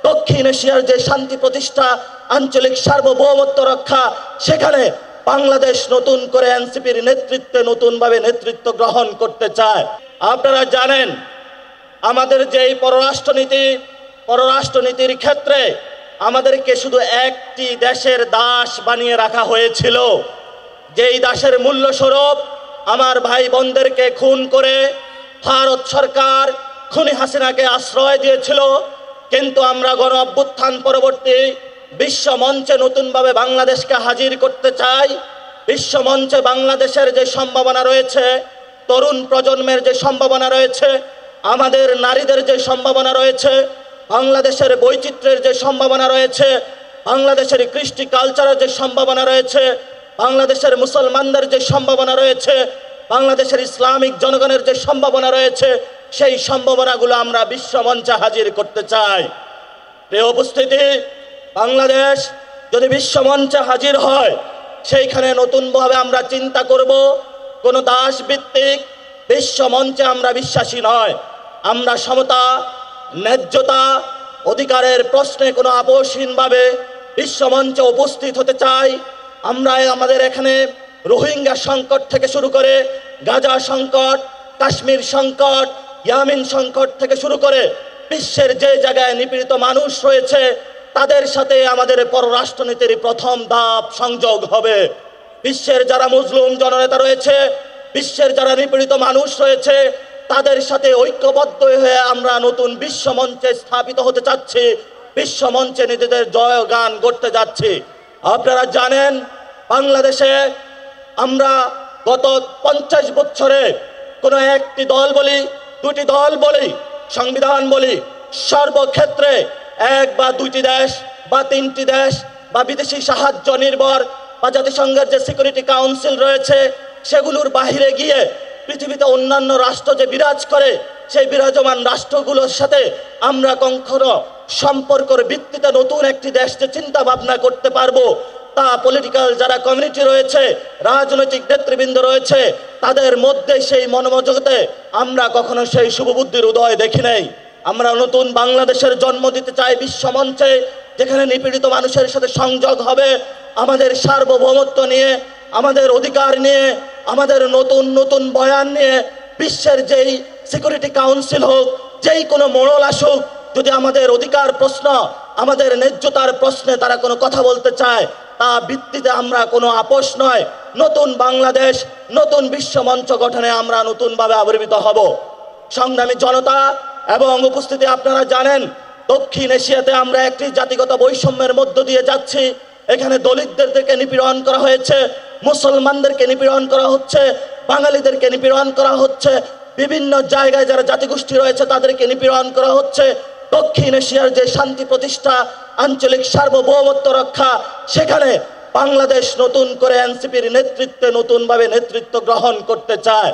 দক্ষিণ এশিয়ার যে শান্তি প্রতিষ্ঠা, আঞ্চলিক সার্বভৌমত্ব রক্ষা, সেখানে বাংলাদেশ নতুন করে এনসিপির নেতৃত্বে নতুনভাবে নেতৃত্ব গ্রহণ করতে চায়। আপনারা জানেন আমাদের যেই পররাষ্ট্রনীতির ক্ষেত্রে আমাদেরকে শুধু একটি দেশের দাস বানিয়ে রাখা হয়েছিল, যেই দাসের মূল্যস্বরূপ আমার ভাই বোনদেরকে খুন করে ভারত সরকার খুনি হাসিনাকে আশ্রয় দিয়েছিল। কিন্তু আমরা গণ অভ্যুত্থান পরবর্তী বিশ্ব মঞ্চে নতুনভাবে বাংলাদেশকে হাজির করতে চাই। বিশ্ব মঞ্চে বাংলাদেশের যে সম্ভাবনা রয়েছে, তরুণ প্রজন্মের যে সম্ভাবনা রয়েছে, আমাদের নারীদের যে সম্ভাবনা রয়েছে, বাংলাদেশের বৈচিত্র্যের যে সম্ভাবনা রয়েছে, বাংলাদেশের কৃষ্টি কালচারের যে সম্ভাবনা রয়েছে, বাংলাদেশের মুসলমানদের যে সম্ভাবনা রয়েছে, বাংলাদেশের ইসলামিক জনগণের যে সম্ভাবনা রয়েছে, সেই সম্ভাবনাগুলো আমরা বিশ্ব মঞ্চে হাজির করতে চাই। প্রিয় উপস্থিতি, বাংলাদেশ যদি বিশ্ব মঞ্চে হাজির হয়, সেইখানে নতুনভাবে আমরা চিন্তা করব। কোনো দাসভিত্তিক বিশ্ব মঞ্চে আমরা বিশ্বাসী নয়। আমরা সমতা, ন্যায্যতা, অধিকারের প্রশ্নে কোনো আপোষহীনভাবে বিশ্ব মঞ্চে উপস্থিত হতে চাই। আমরা আমাদের এখানে রোহিঙ্গা সংকট থেকে শুরু করে গাজা সংকট, কাশ্মীর সংকট, ইয়ামিন সংকট থেকে শুরু করে বিশ্বের যে জায়গায় নিপীড়িত মানুষ রয়েছে, তাদের সাথে আমাদের পররাষ্ট্রনীতির প্রথম ধাপ সংযোগ হবে। বিশ্বের যারা মুসলিম জননেতা রয়েছে, বিশ্বের যারা নিপীড়িত মানুষ রয়েছে, তাদের সাথে ঐক্যবদ্ধ হয়ে আমরা নতুন বিশ্ব মঞ্চে স্থাপিত হতে চাচ্ছি, বিশ্ব মঞ্চে নিজেদের জয়গান করতে যাচ্ছি। আপনারা জানেন বাংলাদেশে আমরা গত 50 বছরে কোনো একটি দল বলি, দুটি দল বলি, সংবিধান বলি, সর্বক্ষেত্রে এক বা দুইটি দেশ বা তিনটি দেশ বা বিদেশি সাহায্য নির্ভর বা জাতিসংঘের যে সিকিউরিটি কাউন্সিল রয়েছে, সেগুলোর বাহিরে গিয়ে পৃথিবীতে অন্যান্য রাষ্ট্র যে বিরাজ করে, সেই বিরাজমান রাষ্ট্রগুলোর সাথে আমরা কখনো সম্পর্কের ভিত্তিতে নতুন একটি দেশ যে চিন্তা ভাবনা করতে পারবো, তা পলিটিক্যাল যারা কমিউনিটি রয়েছে, রাজনৈতিক নেতৃবৃন্দ রয়েছে, তাদের মধ্যে সেই মনোমজগতে আমরা কখনো সেই শুভবুদ্ধির উদয় দেখি নাই। আমরা নতুন বাংলাদেশের জন্ম দিতে চাই বিশ্ব মঞ্চে, যেখানে নিপীড়িত মানুষের সাথে সংযোগ হবে, আমাদের সার্বভৌমত্ব নিয়ে, আমাদের অধিকার নিয়ে, আমাদের নতুন নতুন বয়ান নিয়ে বিশ্বের যেই সিকিউরিটি কাউন্সিল হোক, যেই কোনো মোড়ল আসুক, যদি আমাদের অধিকার প্রশ্ন, আমাদের ন্যায্যতার প্রশ্নে তারা কোনো কথা বলতে চায়, তা ভিত্তিতে আমরা কোনো আপোষ নয়। নতুন বাংলাদেশ, নতুন বিশ্ব মঞ্চ গঠনে আমরা নতুনভাবে আবির্ভূত হব। সংগ্রামী জনতা এবং উপস্থিতি, আপনারা জানেন দক্ষিণ এশিয়াতে আমরা একটি জাতিগত বৈষম্যের মধ্য দিয়ে যাচ্ছি। এখানে দলিতদেরকে নিপীড়ন করা হয়েছে, মুসলমানদেরকে নিপীড়ন করা হচ্ছে, বাঙালিদেরকে নিপীড়ন করা হচ্ছে, বিভিন্ন জায়গায় যারা জাতিগোষ্ঠী রয়েছে তাদেরকে নিপীড়ন করা হচ্ছে। দক্ষিণ এশিয়ার যে শান্তি প্রতিষ্ঠা, আঞ্চলিক সার্বভৌমত্ব রক্ষা, সেখানে বাংলাদেশ নতুন করে এনসিপির নেতৃত্বে নতুনভাবে নেতৃত্ব গ্রহণ করতে চায়।